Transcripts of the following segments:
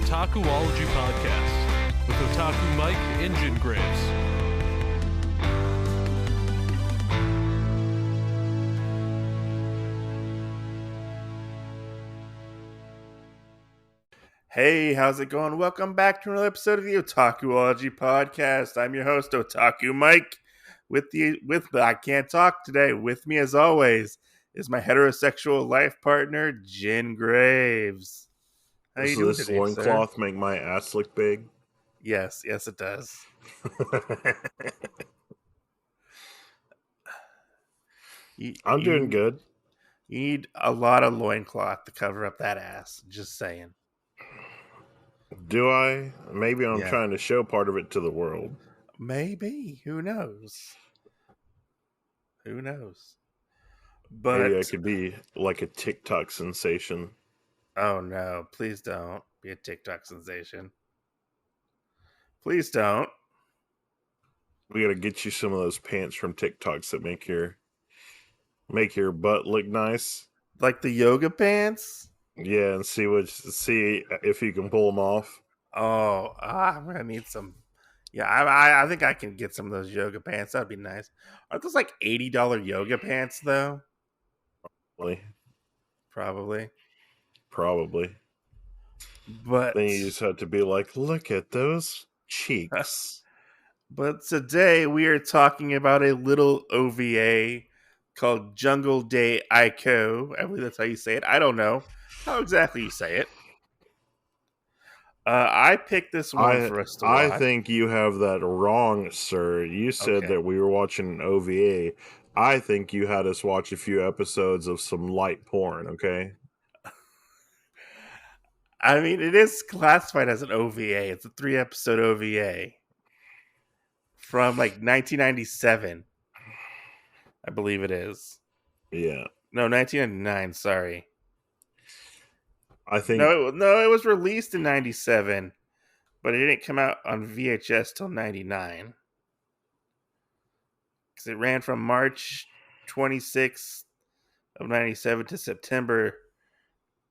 Otakuology podcast with Otaku Mike and Jin Graves. Hey, how's it going? Welcome back to another episode of the Otakuology podcast. I'm your host, Otaku Mike. I can't talk today. With me, as always, is my heterosexual life partner, Jin Graves. How you Does doing this today, sir? loincloth make my ass look big? Yes, it does. I'm doing good. You need a lot of loincloth to cover up that ass. Just saying. Do I? Maybe I'm Yeah. trying to show part of it to the world. Maybe. Who knows? But Maybe I could be like a TikTok sensation. Oh no, please don't be a TikTok sensation. Please don't. We gotta get you some of those pants from TikToks that make your butt look nice. Like the yoga pants? Yeah, and see if you can pull them off. Oh, I'm gonna need some. Yeah, I think I can get some of those yoga pants. That'd be nice. Aren't those like $80 yoga pants though? Probably. But Then you just have to be like, look at those cheeks. But today we are talking about a little OVA called Jungle De Ikou. I believe that's how you say it. I don't know how exactly you say it. I picked this one for us to watch. I think you have that wrong, sir. You said that we were watching an OVA. I think you had us watch a few episodes of some light porn, okay? I mean, it is classified as an OVA. It's a 3-episode OVA from like 1997. I believe it is. Yeah. No, 1999, sorry. I think No, it was released in 97, but it didn't come out on VHS till 99. Because it ran from March 26th of 97 to September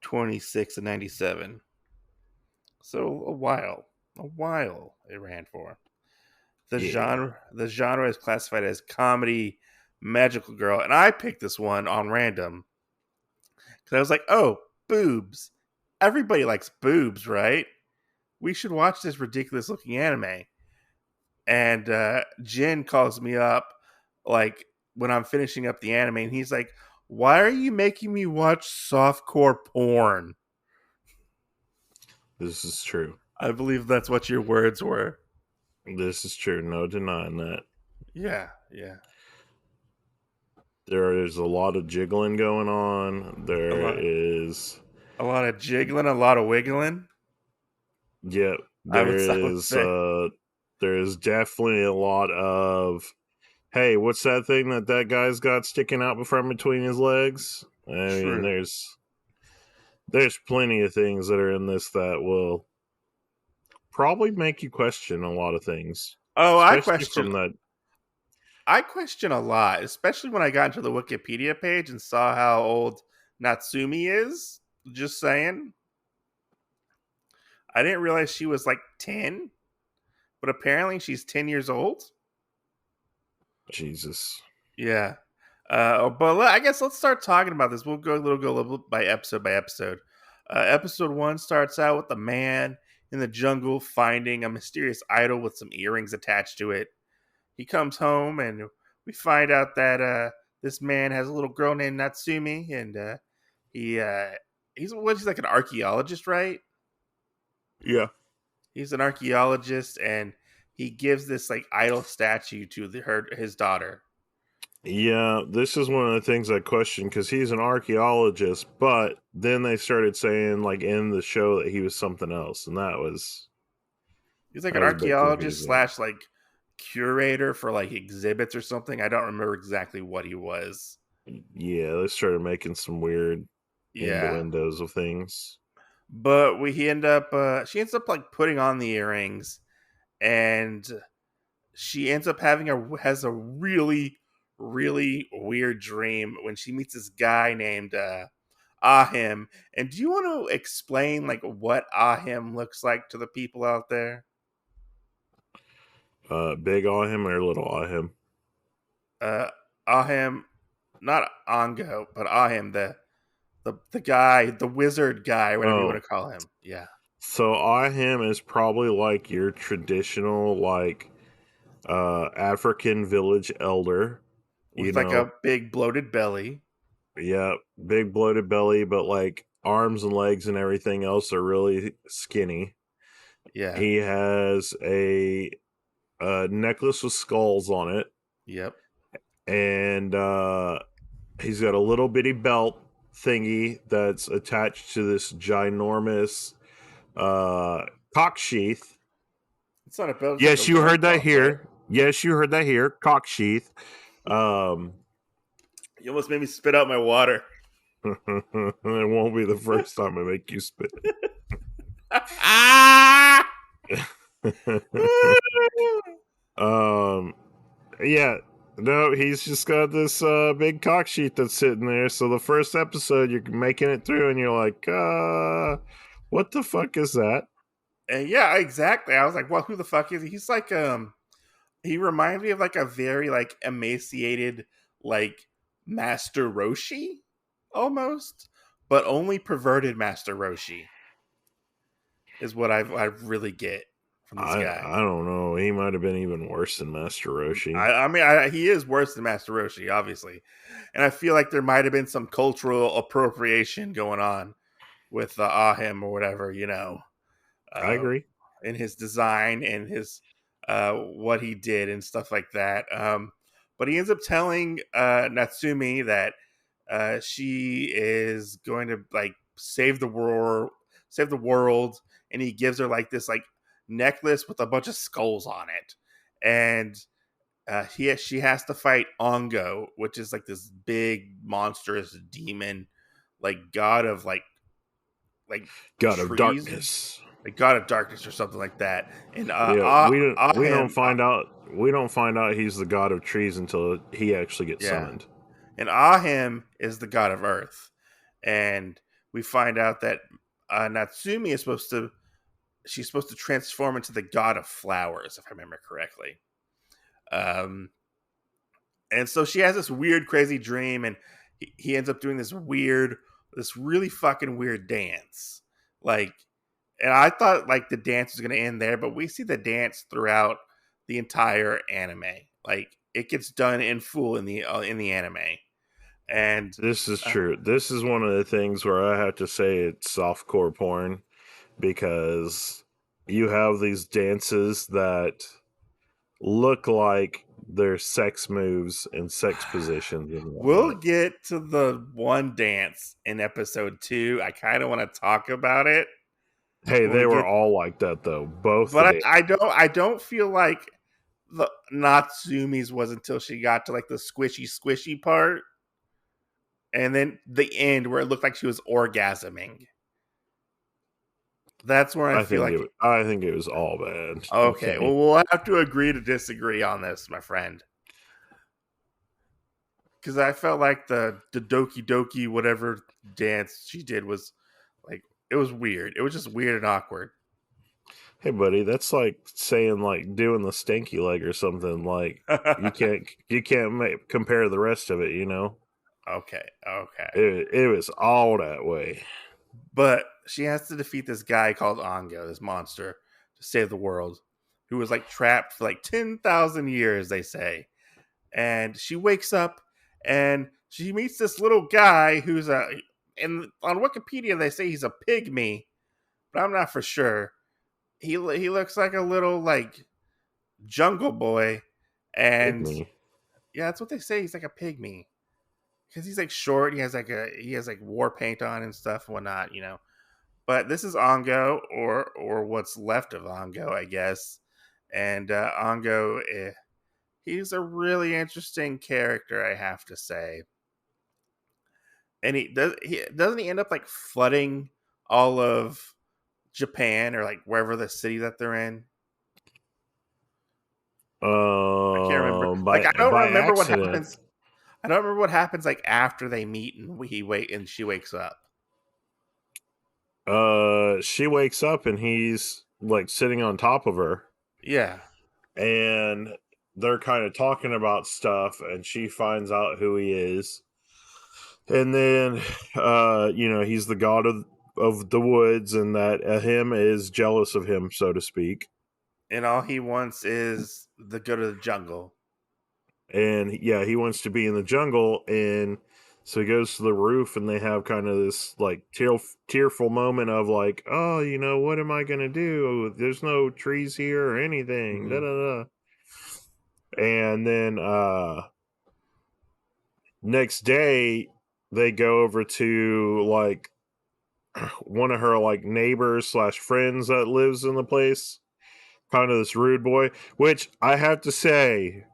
26th of 97. So a while it ran for. The genre is classified as comedy, magical girl, and I picked this one on random because I was like, "Oh, boobs! Everybody likes boobs, right? We should watch this ridiculous-looking anime." And Jin calls me up like when I'm finishing up the anime, and he's like, "Why are you making me watch softcore porn?" this is true. I believe that's what your words were. This is true. No denying that. Yeah. There is a lot of jiggling going on. There is a lot of jiggling, a lot of wiggling. Yeah, I would say. There's definitely a lot of, hey, what's that thing that guy's got sticking out from between his legs? I mean, there's plenty of things that are in this that will probably make you question a lot of things. Oh, I question a lot, especially when I got into the Wikipedia page and saw how old Natsumi is. Just saying. I didn't realize she was like 10, but apparently she's 10 years old. Jesus. Yeah. But I guess let's start talking about this. We'll go a little by episode. Episode 1 starts out with a man in the jungle finding a mysterious idol with some earrings attached to it. He comes home and we find out that this man has a little girl named Natsumi, and he's like an archaeologist, right? Yeah. He's an archaeologist, and he gives this like idol statue to his daughter. Yeah, this is one of the things I question because he's an archaeologist, but then they started saying like in the show that he was something else, and he's like an archaeologist / like curator for like exhibits or something. I don't remember exactly what he was. Yeah, they started making some weird innuendos of things. But she ends up like putting on the earrings, and she ends up has a really, really weird dream when she meets this guy named Ahim. And do you want to explain like what Ahim looks like to the people out there? Big on him or little on him? Ahim, not Ongo, but Ahim, the guy, the wizard guy, whatever you want Oh, to call him. Yeah. so on him is probably like your traditional like African village elder. You With like a know, big bloated belly. yeah, big bloated belly, but like arms and legs and everything else are really skinny. Yeah. He has a necklace with skulls on it, Yep. and he's got a little bitty belt thingy that's attached to this ginormous cock sheath. It's not a belt, it's like a Yes, you heard that loincloth, right? here. Yes, you heard that here. Cock sheath. Um, You almost made me spit out my water. it won't be the first time I make you spit. Ah! Yeah, no, he's just got this big cock sheet that's sitting there. So the first episode, you're making it through, and you're like, what the fuck is that? And yeah, exactly. I was like, well, who the fuck is he? He's like, he reminds me of like a very like emaciated, like Master Roshi almost, but only perverted Master Roshi is what I really get from this guy. I don't know. He might have been even worse than Master Roshi. I mean, he is worse than Master Roshi, obviously, and I feel like there might have been some cultural appropriation going on with Ahim or whatever, you know. I agree. In his design and his what he did and stuff like that. But he ends up telling Natsumi that she is going to like save the world, and he gives her like this like necklace with a bunch of skulls on it, and she has to fight Ongo, which is like this big monstrous demon, like god of like God of trees, Darkness. like god of darkness or something like that. And Yeah, we don't find out he's the god of trees until he actually gets summoned. And Ahim is the god of earth, and we find out that Natsumi is supposed to transform into the god of flowers, if I remember correctly. And so she has this weird, crazy dream, and he ends up doing this really fucking weird dance. Like, and I thought like the dance was going to end there, but we see the dance throughout the entire anime. Like, it gets done in full in the anime. And this is true. This is one of the things where I have to say it's softcore porn, because you have these dances that look like they're sex moves and sex positions. And we'll get to the one dance in episode 2. I kind of want to talk about it. Hey, they were all like that though. Both. But I don't feel like the Natsumi's was until she got to like the squishy part, and then the end where it looked like she was orgasming. That's where I feel like I think it was all bad. Okay, well, we'll have to agree to disagree on this, my friend. Because I felt like the Doki Doki whatever dance she did was like, it was weird. It was just weird and awkward. Hey, buddy, that's like saying like doing the stanky leg or something. Like you can't compare the rest of it. You know. Okay. It was all that way. But she has to defeat this guy called Ongo, this monster, to save the world, who was like trapped for like 10,000 years, they say. And she wakes up and she meets this little guy who's and on Wikipedia they say he's a pygmy, but I'm not for sure. He looks like a little like jungle boy, and Pygmy. Yeah, that's what they say. He's like a pygmy because he's like short. He has like war paint on and stuff and whatnot, you know. But this is Ongo, or what's left of Ongo, I guess. And Ongo, he's a really interesting character, I have to say. And doesn't he end up like flooding all of Japan or like wherever the city that they're in? I can't remember. Like I don't remember accident. what happens. I don't remember what happens like after they meet and she wakes up. She wakes up and he's like sitting on top of her. Yeah. And they're kind of talking about stuff, and she finds out who he is. And then, he's the god of the woods, and that him is jealous of him, so to speak. And all he wants is the good of the jungle. And yeah, he wants to be in the jungle, and so he goes to the roof, and they have kind of this like tearful moment of like, oh, what am I gonna do? There's no trees here or anything. Da da da. And then next day they go over to like one of her like neighbors slash friends that lives in the place, kind of this rude boy, which I have to say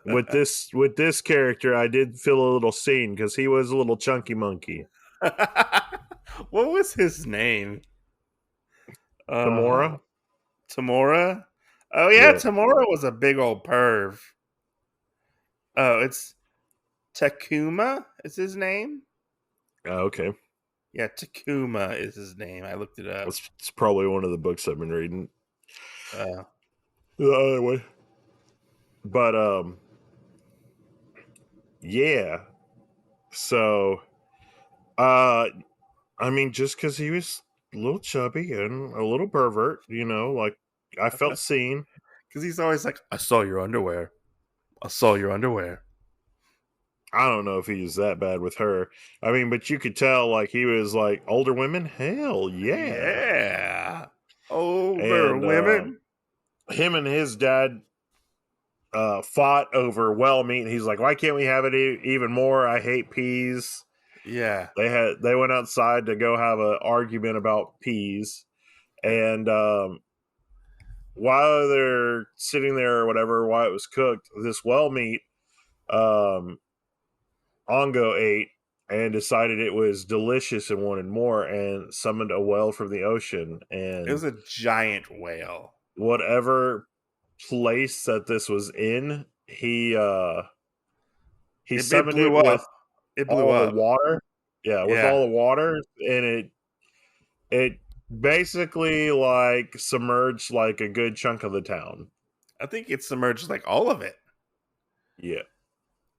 with this character I did feel a little seen because he was a little chunky monkey. What was his name? Tamora. Tamora? Oh yeah, Tamora was a big old perv. Oh, it's Takuma is his name? Oh, okay. Yeah, Takuma is his name. I looked it up. It's probably one of the books I've been reading. The other way. But yeah. So I mean, just because he was a little chubby and a little pervert, like I felt seen. Because he's always like, I saw your underwear. I saw your underwear. I don't know if he's that bad with her. I mean, but you could tell, like, he was like, older women? Hell yeah. Yeah. Older women. Him and his dad fought over well meat. And he's like, why can't we have it even more? I hate peas. Yeah. They went outside to go have an argument about peas. And while they're sitting there or whatever, while it was cooked, this well meat, Ongo ate and decided it was delicious and wanted more, and summoned a whale from the ocean. And it was a giant whale. Whatever place that this was in, he summoned it with all the water. Yeah, with all the water, and it basically like submerged like a good chunk of the town. I think it submerged like all of it. Yeah.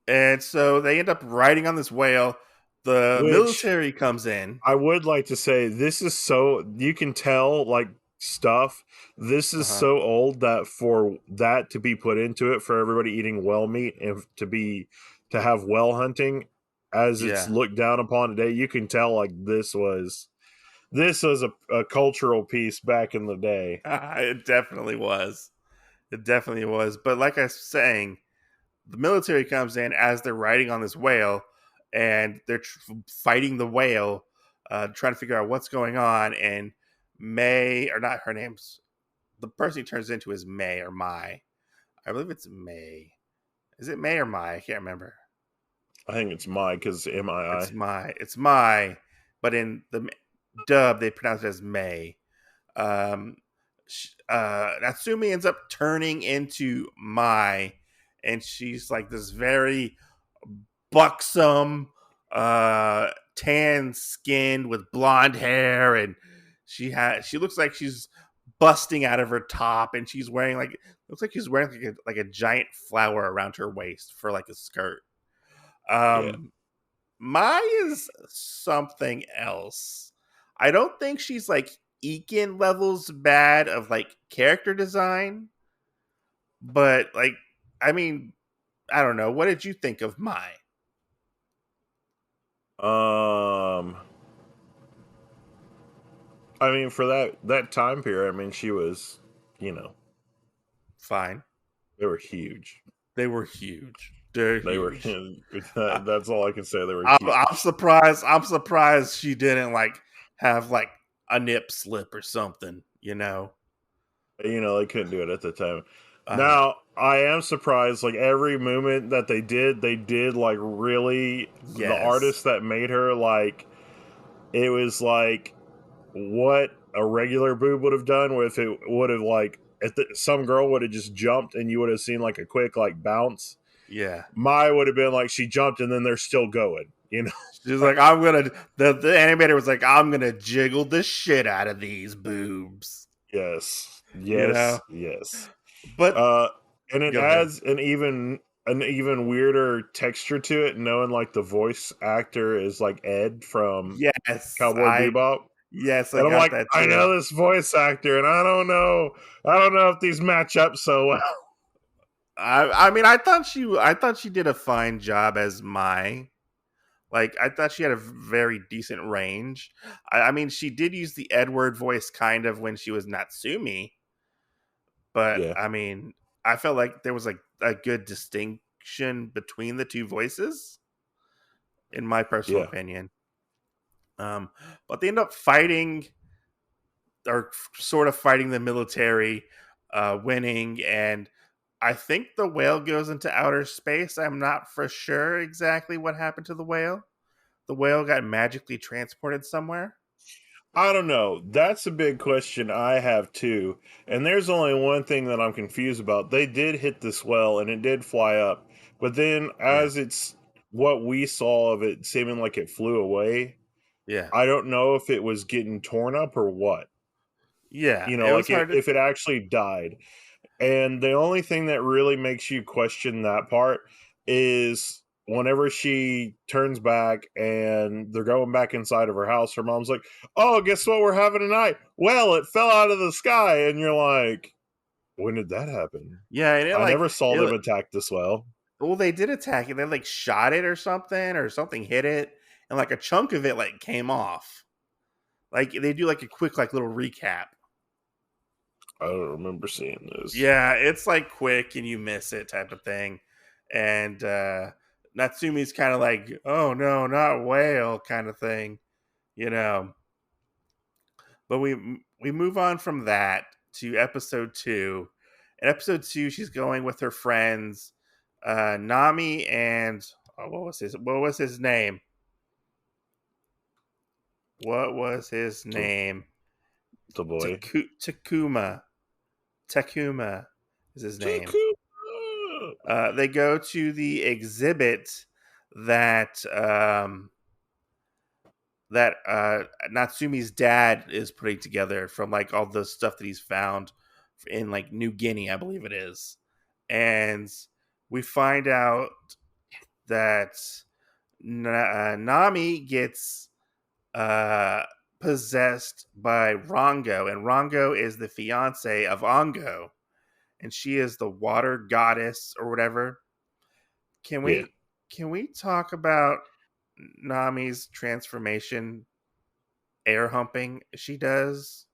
And so they end up riding on this whale. The military comes in. I would like to say this is so, you can tell like stuff. This is so old that for that to be put into it, for everybody eating whale meat and to have whale hunting as it's looked down upon today, you can tell like this was a cultural piece back in the day. It definitely was. It definitely was. But like I was saying, the military comes in as they're riding on this whale, and they're fighting the whale, trying to figure out what's going on. And May, or not her name's, the person he turns into is May or Mai. I believe it's May. Is it May or Mai? I can't remember. I think it's Mai because M-I-I. It's Mai, but in the dub they pronounce it as May. Natsumi ends up turning into Mai, and she's like this very buxom, tan skinned with blonde hair, and she looks like she's busting out of her top, and she's wearing looks like she's wearing like a giant flower around her waist for like a skirt. Mai is something else. I don't think she's like Ekin levels bad of like character design, but like, I mean, I don't know. What did you think of Mai? I mean, for that time period, I mean, she was, fine. They were huge. They were huge. They were. That's all I can say. They were. Huge. I'm surprised. I'm surprised she didn't like have like a nip slip or something. They couldn't do it at the time. Now I am surprised. Like every movement that they did like really. Yes. The artist that made her, like, it was like what a regular boob would have done. If it would have like, some girl would have just jumped and you would have seen like a quick like bounce. Yeah. Mai would have been like she jumped and then they're still going. You know? She's like, I'm gonna. The animator was like, I'm gonna jiggle the shit out of these boobs. Yes, You know, yes. but Uh, and it go ahead. adds an even weirder texture to it, knowing like the voice actor is like Ed from Yes, Cowboy Bebop. I And I'm got like, that I too. know this voice actor, and I don't know if these match up so well. I mean, I thought she did a fine job as Mai. Like, I thought she had a very decent range. I mean, she did use the Edward voice kind of when she was Natsumi, but Yeah, I mean, I felt like there was like a good distinction between the two voices, in my personal yeah. opinion. Um, but they end up fighting, or sort of fighting the military, winning, and I think the whale goes into outer space. I'm not for sure exactly what happened to the whale. The whale got magically transported somewhere. I don't know. That's a big question I have too. And there's only one thing that I'm confused about. They did hit this well and it did fly up. But then Yeah, as it's what we saw of it seeming like it flew away, yeah, I don't know if it was getting torn up or what. yeah. You know, It was like hard to. if it actually died. And the only thing that really makes you question that part is whenever she turns back and they're going back inside of her house, her mom's like, "Oh, guess what we're having tonight?" Well, it fell out of the sky, and you're like, "When did that happen?" Yeah, and it I like never saw them it. attack this well. Well, they did attack it. They like shot it or something hit it, and like a chunk of it like came off. Like they do like a quick like little recap. I don't remember seeing this. Yeah, it's like quick and you miss it type of thing. And Natsumi's kind of like, oh no, not whale kind of thing, you know. But we move on from that to episode 2. In episode 2, she's going with her friends, Nami and what was his name? What was his The, name? the boy. Takuma. Takuma is his name. Takuma! They go to the exhibit that Natsumi's dad is putting together from like all the stuff that he's found in like New Guinea, I believe it is, and we find out that Nami gets uh, possessed by Rongo, and Rongo is the fiance of Ongo, and she is the water goddess or whatever. Can Yeah, we talk about Nami's transformation, air humping she does?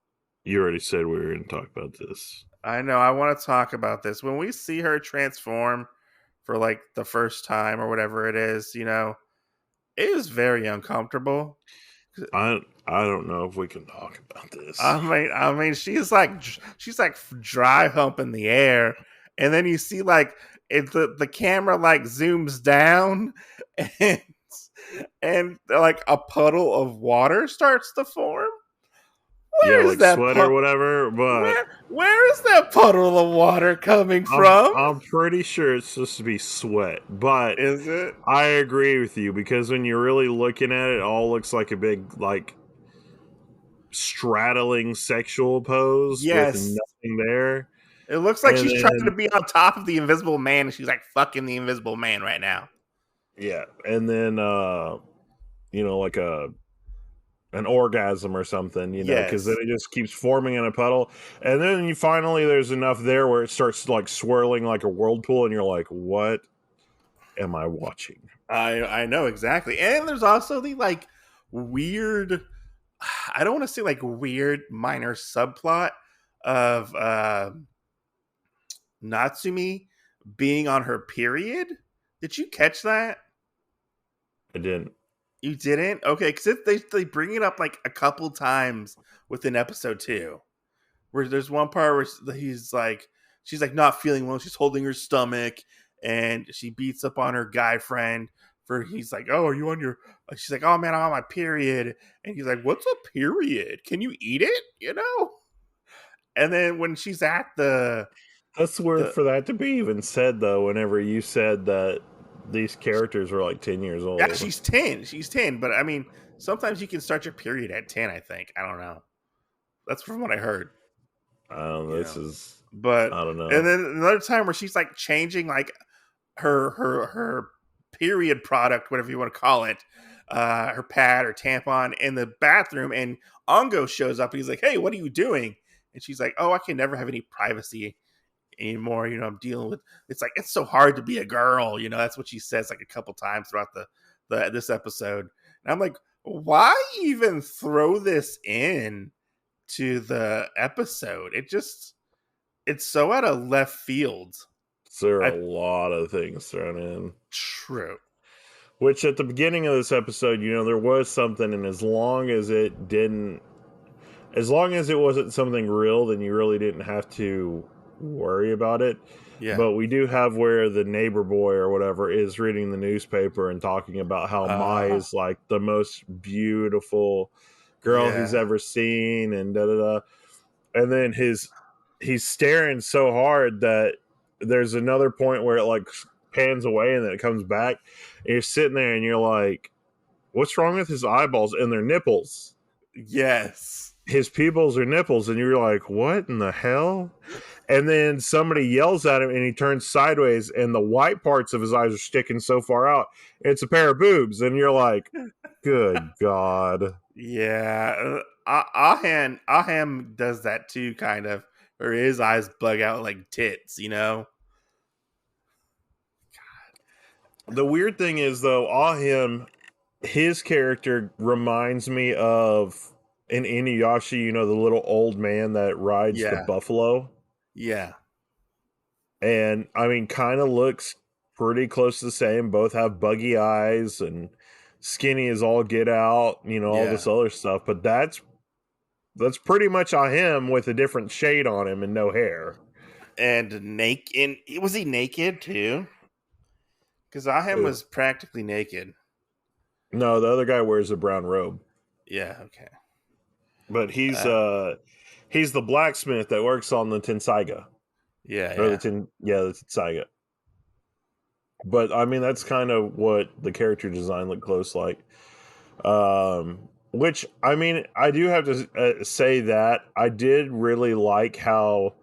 you already said we were going to talk about this. I know I want to talk about this. When we see her transform for like the first time or whatever it is, it is very uncomfortable. I don't know if we can talk about this. I mean, she's like dry humping the air, and then you see like the camera like zooms down, and like a puddle of water starts to form. Yeah, Where is like that sweat or whatever, but where is that puddle of water coming from? I'm pretty sure it's supposed to be sweat. But Is it? I agree with you because when you're really looking at it, it all looks like a big like straddling sexual pose with Yes. nothing there. It looks like And she's trying then to be on top of the invisible man, and she's like fucking the invisible man right now. yeah, and then like an orgasm or something, because then Yes. it just keeps forming in a puddle, and then you finally there's enough there where it starts like swirling like a whirlpool, and you're like, what am I watching? I know exactly. And there's also the like weird, I don't want to say like weird minor subplot of Natsumi being on her period. Did you catch that? I didn't. You didn't? Okay, because they bring it up like a couple times within episode 2. Where there's one part where she's like not feeling well. She's holding her stomach, and she beats up on her guy friend. He's like, oh, are you on your? She's like, oh man, I'm on my period, and he's like, what's a period? Can you eat it? And then when she's at That's weird the for that to be even said though. Whenever you said that these characters were like 10 years old. Yeah, she's 10. She's 10. But I mean, sometimes you can start your period at 10, I think. I don't know. That's from what I heard. This is, But I don't know. and then another time where she's like changing like her period product, whatever you want to call it, her pad or tampon in the bathroom, and Ongo shows up and he's like, "Hey, what are you doing?" And she's like, "Oh, I can never have any privacy anymore. I'm dealing with it's like it's so hard to be a girl." That's what she says like a couple times throughout the this episode. And I'm like, why even throw this in to the episode? It's so out of left field. There are a lot of things thrown in. True. Which at the beginning of this episode, there was something, and as long as it wasn't something real, then you really didn't have to worry about it. Yeah. But we do have where the neighbor boy or whatever is reading the newspaper and talking about how Mai is like the most beautiful girl he's ever seen, and da-da-da. And then he's staring so hard that there's another point where it like pans away and then it comes back, and you're sitting there and you're like, what's wrong with his eyeballs? And their nipples. Yes. His pupils are nipples, and you're like, what in the hell? And then somebody yells at him and he turns sideways and the white parts of his eyes are sticking so far out. It's a pair of boobs, and you're like, good God. Yeah. Aham does that too, kind of. Or his eyes bug out like tits, The weird thing is, though, Ahim, his character reminds me of in Inuyasha, the little old man that rides the buffalo. Yeah. And, I mean, kind of looks pretty close to the same. Both have buggy eyes and skinny as all get out, all this other stuff. But that's pretty much Ahim with a different shade on him and no hair. And naked. Was he naked too? Because Ahim was practically naked. No, the other guy wears a brown robe. Yeah, okay. But he's the blacksmith that works on the Tensaiga. Yeah. The Tensaiga. But I mean, that's kind of what the character design looked close like. Which, I mean, I do have to say that I did really like how,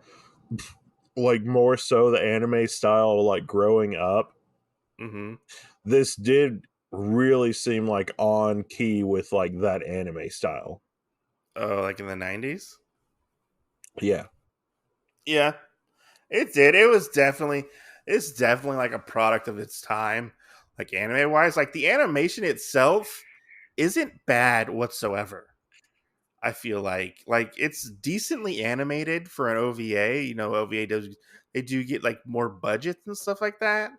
like, more so the anime style, like, growing up. Mm-hmm. This did really seem like on key with, like, that anime style. Oh, like in the 90s? Yeah. Yeah. It did. It's definitely like a product of its time. Like anime wise, like the animation itself isn't bad whatsoever. I feel like it's decently animated for an OVA. OVA they do get like more budgets and stuff like that.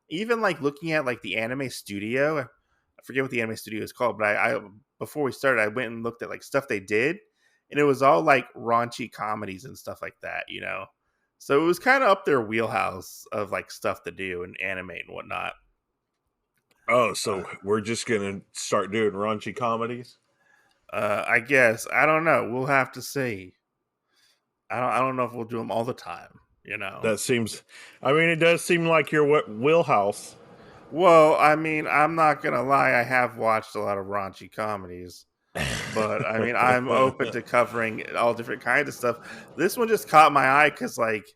Even like looking at like the anime studio, I forget what the anime studio is called, but I before we started, I went and looked at like stuff they did, and it was all like raunchy comedies and stuff like that. So it was kind of up their wheelhouse of like stuff to do and animate and whatnot. Oh, so we're just gonna start doing raunchy comedies? I guess. I don't know. We'll have to see. I don't know if we'll do them all the time. That seems. I mean, it does seem like your wheelhouse. Well, I mean, I'm not gonna lie. I have watched a lot of raunchy comedies, but I mean, I'm open to covering all different kinds of stuff. This one just caught my eye because, like,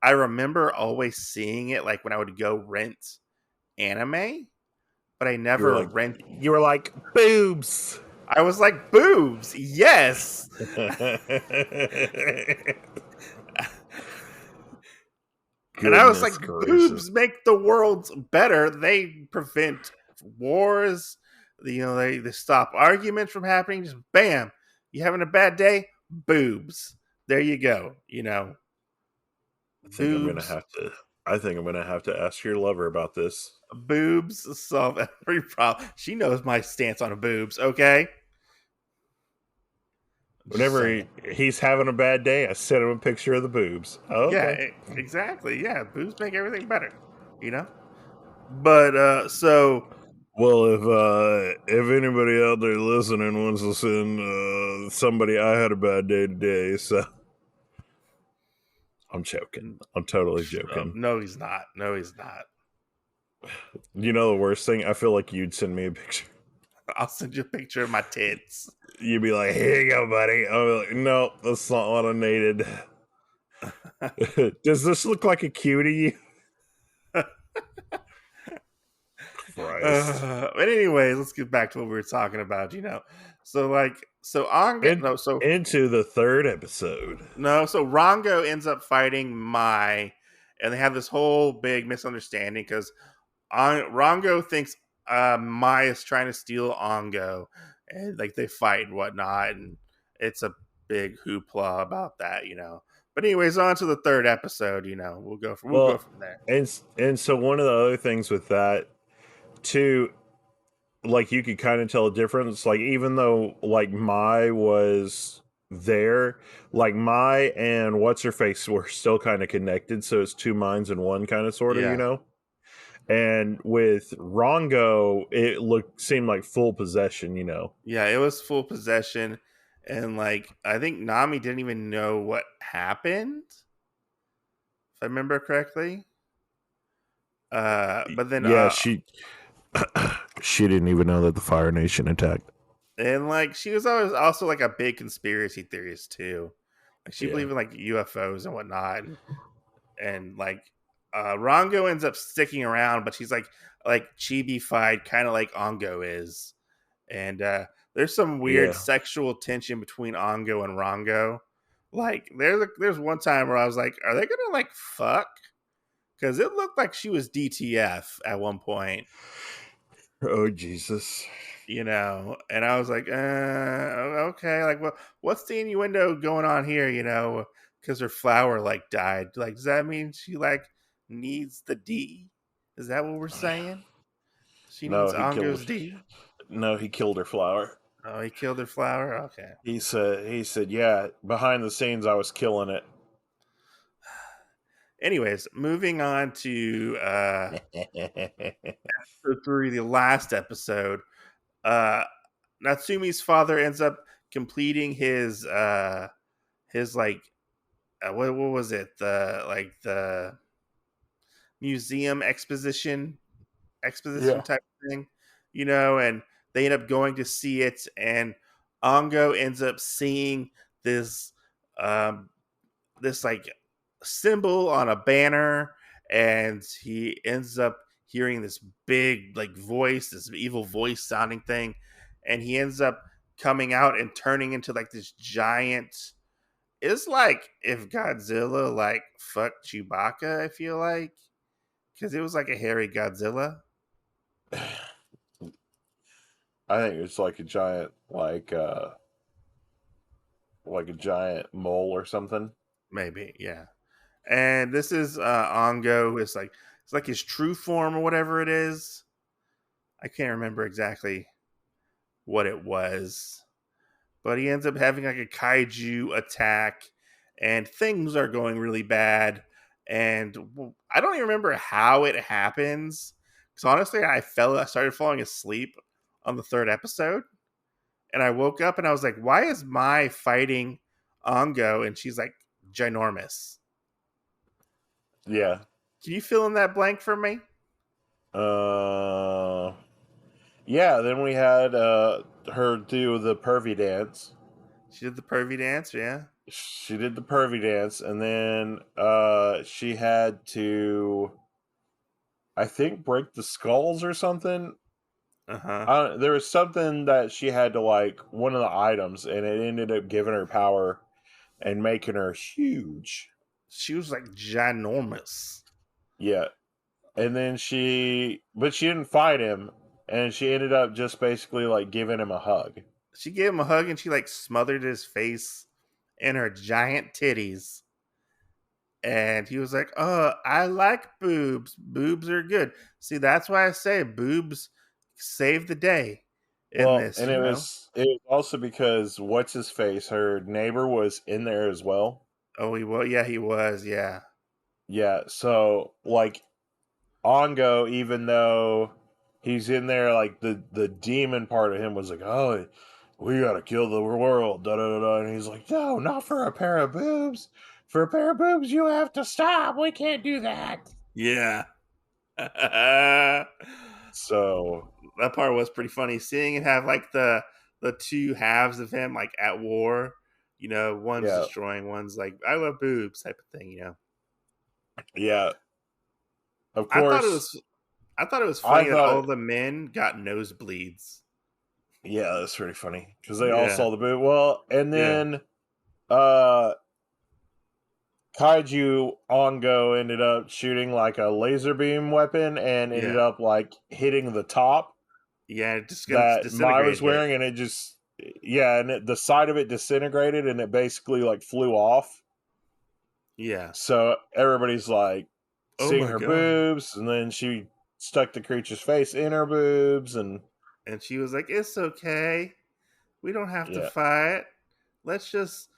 I remember always seeing it, like when I would go rent anime, but I never rent. You were like boobs. I was like boobs. Yes. And I was like, boobs make the world better. They prevent wars. They stop arguments from happening. Just bam. You having a bad day? Boobs. There you go. I think I'm gonna have to ask your lover about this. Boobs solve every problem. She knows my stance on boobs, okay? Whenever he's having a bad day, I send him a picture of the boobs. Oh, okay. Yeah, exactly. Yeah, boobs make everything better. But so. Well, if anybody out there listening wants to send somebody, I had a bad day today, so I'm joking. I'm totally joking. No, he's not. No, he's not. You know the worst thing? I feel like you'd send me a picture. I'll send you a picture of my tits. You'd be like, "Here you go, buddy." I'll be like, "No, that's not what I needed." Does this look like a cutie? Christ. But anyways, let's get back to what we were talking about. So like, so Anga, In, no, so into the third episode. no, so Rongo ends up fighting Mai, and they have this whole big misunderstanding because Rongo thinks Mai is trying to steal Ongo, and like they fight and whatnot, and it's a big hoopla about that. But anyways, on to the third episode. We'll go Well, from there. and so one of the other things with that too, like you could kind of tell a difference. Like even though like Mai was there, like Mai and what's her face were still kind of connected, so it's two minds in one kind of sort of, Yeah. And with Rongo, it seemed like full possession. Yeah, it was full possession, and like I think Nami didn't even know what happened, if I remember correctly. But then Yeah, she didn't even know that the Fire Nation attacked. and like she was always also like a big conspiracy theorist too. Like she Yeah. believed in like UFOs and whatnot, and like Rongo ends up sticking around, but she's like chibi-fied, kind of like Ongo is, and there's some weird Yeah. sexual tension between Ongo and Rongo. Like there's one time where I was like, are they gonna like fuck? Because it looked like she was DTF at one point, Oh Jesus. and I was like, okay, like what's the innuendo going on here, because her flower like died. Like, does that mean she like needs the D? Is that what we're saying? She No, needs he killed. Ongo's D. No, he killed her flower. Oh, he killed her flower. Okay. He said, yeah, behind the scenes I was killing it. Anyways, moving on to episode 3, the last episode. Uh, Natsumi's father ends up completing his like what was it, the museum exposition Yeah. type thing, and they end up going to see it, and Ongo ends up seeing this um this like symbol on a banner, and he ends up hearing this big like voice, this evil voice sounding thing, and he ends up coming out and turning into like this giant. It's like if Godzilla like fucked Chewbacca, I feel like, because it was like a hairy Godzilla. I think it's like a giant, like a giant mole or something. Maybe, yeah. And this is Ongo. It's like his true form or whatever it is. I can't remember exactly what it was, but he ends up having like a kaiju attack, and things are going really bad. And I don't even remember how it happens, because honestly, I started falling asleep on the third episode, and I woke up and I was like, "Why is Mai fighting Ongo?" And she's like, ginormous. Yeah. Can you fill in that blank for me? Uh. Yeah. Then we had her do the pervy dance. She did the pervy dance, yeah. She did the pervy dance, and then she had to, I think, break the skulls or something. Uh huh. There was something that she had to, like, one of the items, and it ended up giving her power and making her huge. She was like ginormous. Yeah. And then but she didn't fight him, and she ended up just basically, like, giving him a hug. She gave him a hug and she like smothered his face in her giant titties. And he was like, "Oh, I like boobs. Boobs are good." See, that's why I say boobs save the day in Well, this, and it was also because what's his face, her neighbor, was in there as well. Oh, he was. Yeah, he was. Yeah. Yeah, so like Ongo, even though he's in there, like the demon part of him was like, "Oh, we gotta kill the world," da da da da, and he's like, "No, not for a pair of boobs. For a pair of boobs, you have to stop. We can't do that." Yeah. So That part was pretty funny. Seeing it have like the two halves of him like at war. One's yeah, destroying, one's like I love boobs type of thing. yeah. Of I thought it course, was I thought it was I funny that thought all it. the men got nosebleeds. Yeah, that's pretty funny because they all Yeah, saw the boot. Well, and yeah, then uh Kaiju Ongo ended up shooting like a laser beam weapon and ended yeah, up like hitting the top yeah. Just gonna that Mai was disintegrated it. wearing, and it just the side of it disintegrated and it basically like flew off. Yeah. So everybody's like Oh seeing my her god. boobs, and then she stuck the creature's face in her boobs, and And she was like, "It's okay. We don't have to yeah. fight. Let's just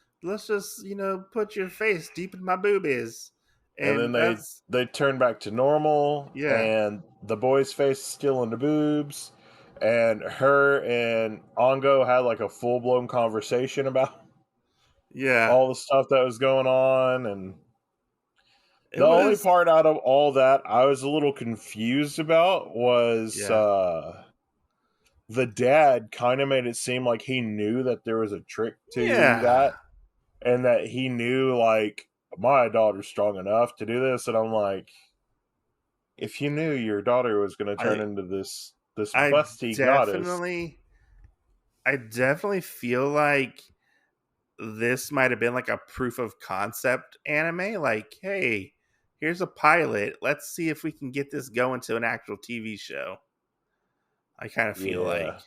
put your face deep in my boobies." And then And that's they turn back to normal, yeah, and the boy's face is still in the boobs, and her and Ongo had like a full blown conversation about yeah. all the stuff that was going on. And It the only was part out of all that I was a little confused about was yeah, the dad kind of made it seem like he knew that there was a trick to yeah. that, and that he knew like my daughter's strong enough to do this. And I'm like, if you knew your daughter was going to turn I into this I busty goddess. definitely I definitely feel like this might have been like a proof of concept anime. Like, hey, here's a pilot. Let's see if we can get this going to an actual TV show. I kind of feel like Yeah,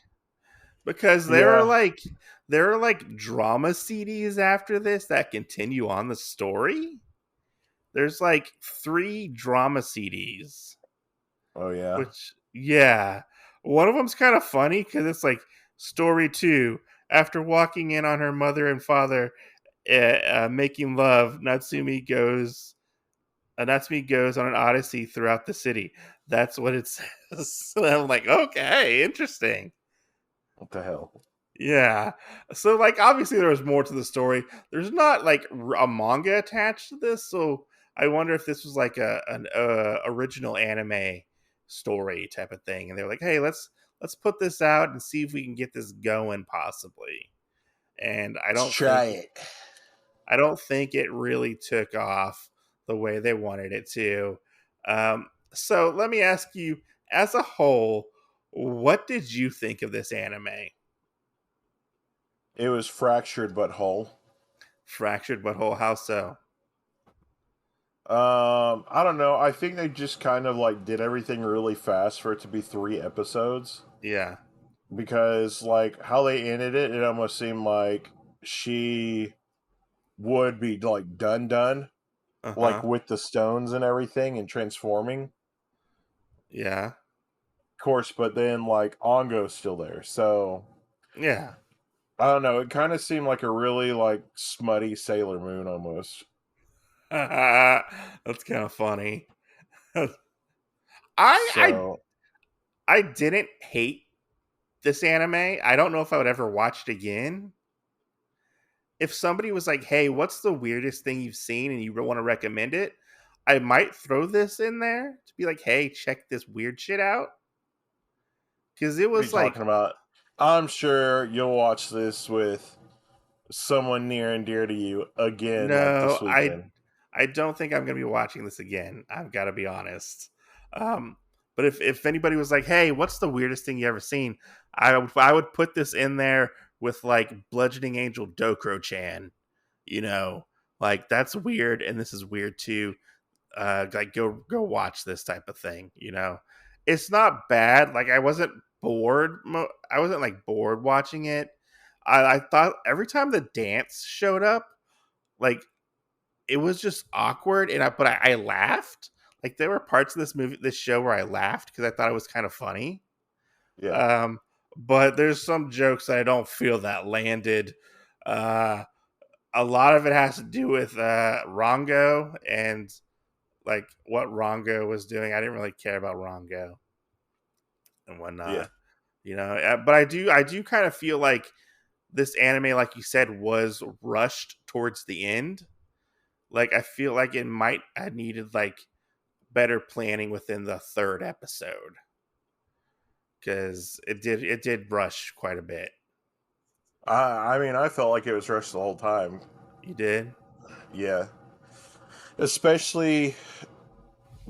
because yeah, there are like drama CDs after this that continue on the story. There's like 3 drama CDs, oh yeah, which yeah, one of them's kind of funny because it's like story 2. After walking in on her mother and father making love, Natsumi goes on an odyssey throughout the city. That's what it says. So I'm like, okay, interesting. what the hell? Yeah. So like obviously there was more to the story. There's not like a manga attached to this, so I wonder if this was like an original anime story type of thing. And they're like, "Hey, let's put this out and see if we can get this going possibly." And Let's try it. I don't think it really took off the way they wanted it to. So let me ask you, as a whole, what did you think of this anime? It was fractured but whole. Fractured but whole. How so? I don't know. I think they just kind of like did everything really fast for it to be 3 episodes. Yeah. Because like how they ended it, it almost seemed like she would be like done, Uh like huh. with the stones and everything and transforming. Yeah. Of course, but then like Ongo's still there, so Yeah. I don't know. It kind of seemed like a really like smutty Sailor Moon almost. That's kind of funny. I I So I didn't hate this anime. I don't know if I would ever watch it again. If somebody was like, "Hey, what's the weirdest thing you've seen?" and you want to recommend it, I might throw this in there to be like, "Hey, check this weird shit out." Because it what are you was talking like, about? I'm sure you'll watch this with someone near and dear to you again, like no, this weekend. I don't think I'm gonna be watching this again. I've got to be honest. Um, but if anybody was like, "Hey, what's the weirdest thing you ever seen?" I would put this in there with like Bludgeoning Angel Dokro Chan. You know, like that's weird, and this is weird too. Like go watch this type of thing. It's not bad. Like I wasn't bored. I wasn't like bored watching it. I thought every time the dance showed up, like it was just awkward, and I laughed. Like there were parts of this show where I laughed because I thought it was kind of funny. Yeah, Um, but there's some jokes that I don't feel that landed. Uh, a lot of it has to do with Rongo and like what Rongo was doing. I didn't really care about Rongo and yeah. whatnot. But I do kind of feel like this anime, like you said, was rushed towards the end. Like I feel like it might have needed like better planning within the third episode, because it did rush quite a bit. I mean, I felt like it was rushed the whole time. You did? Yeah. Especially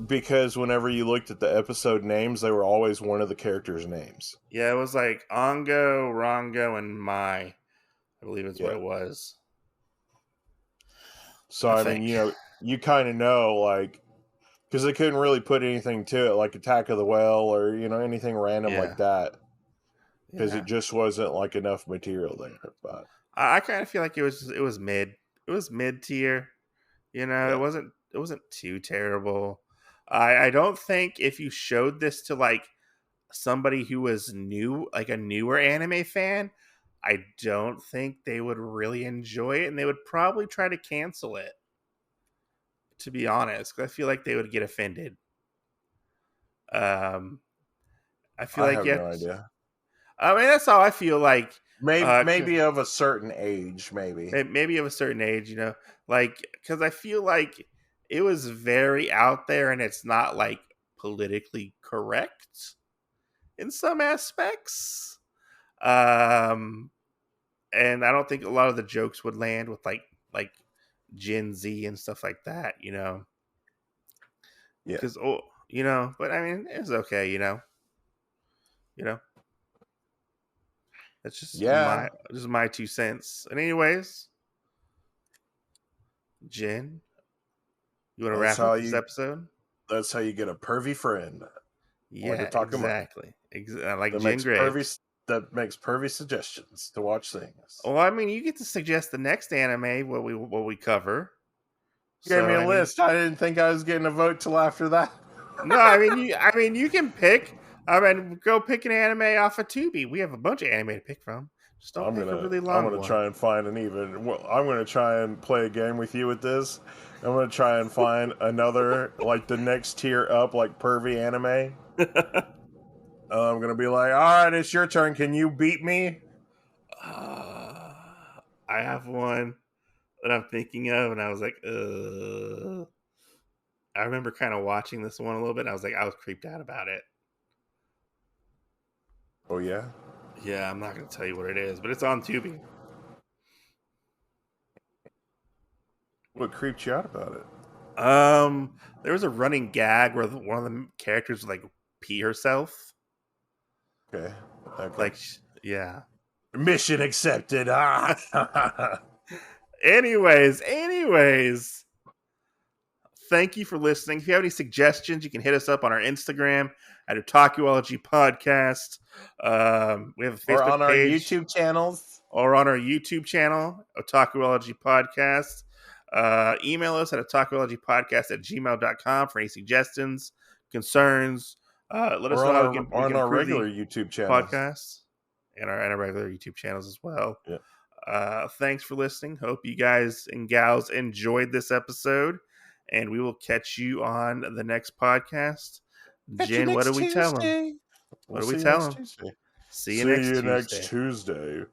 because whenever you looked at the episode names, they were always one of the characters' names. Yeah, it was like Ongo, Rongo, and Mai. I believe it's what it was. So, I mean, you kind of know, like, because they couldn't really put anything to it, like Attack of the Well or, anything random like that. Because it just wasn't, like, enough material there. But I kind of feel like it was mid. It was mid tier. It wasn't too terrible. I don't think if you showed this to, like, somebody who was new, like a newer anime fan, I don't think they would really enjoy it, and they would probably try to cancel it, to be honest, because I feel like they would get offended. I feel I have no idea. I mean, that's how I feel like. Maybe of a certain age, maybe of a certain age, like, because I feel like it was very out there, and it's not like politically correct in some aspects. And I don't think a lot of the jokes would land with like Gen Z and stuff like that, Yeah. Because but I mean, it's okay, That's just my 2 cents. And anyways, Jen, you want to wrap up this episode? That's how you get a pervy friend. Yeah, exactly. Like Jen Graves. That makes pervy suggestions to watch things. Well, I mean, you get to suggest the next anime what we cover. You gave me a list. I didn't think I was getting a vote till after that. No, I mean, you can pick. I mean, go pick an anime off of Tubi. We have a bunch of anime to pick from. Just don't pick a really long one. I'm gonna try and find an even. Well, I'm gonna try and play a game with you with this. I'm gonna try and find another, like the next tier up, like pervy anime. I'm gonna be like, all right, it's your turn. Can you beat me? I have one that I'm thinking of, and I was like, I remember kind of watching this one a little bit. And I was creeped out about it. Oh yeah? Yeah, I'm not going to tell you what it is, but it's on Tubi. What creeped you out about it? There was a running gag where one of the characters would, like, pee herself. Okay. Like, yeah. Mission accepted. Anyways. Thank you for listening. If you have any suggestions, you can hit us up on our Instagram at Otakuology Podcast. We have a Facebook page. Or on our YouTube channels. Or on our YouTube channel, Otakuology Podcast. Email us at otakuologypodcast@gmail.com for any suggestions, concerns. Let us know how we can on our regular YouTube channels. Podcasts and our regular YouTube channels as well. Yeah. Thanks for listening. Hope you guys and gals enjoyed this episode. And we will catch you on the next podcast. Jen, what do we tell them? What do we tell them? See you next Tuesday.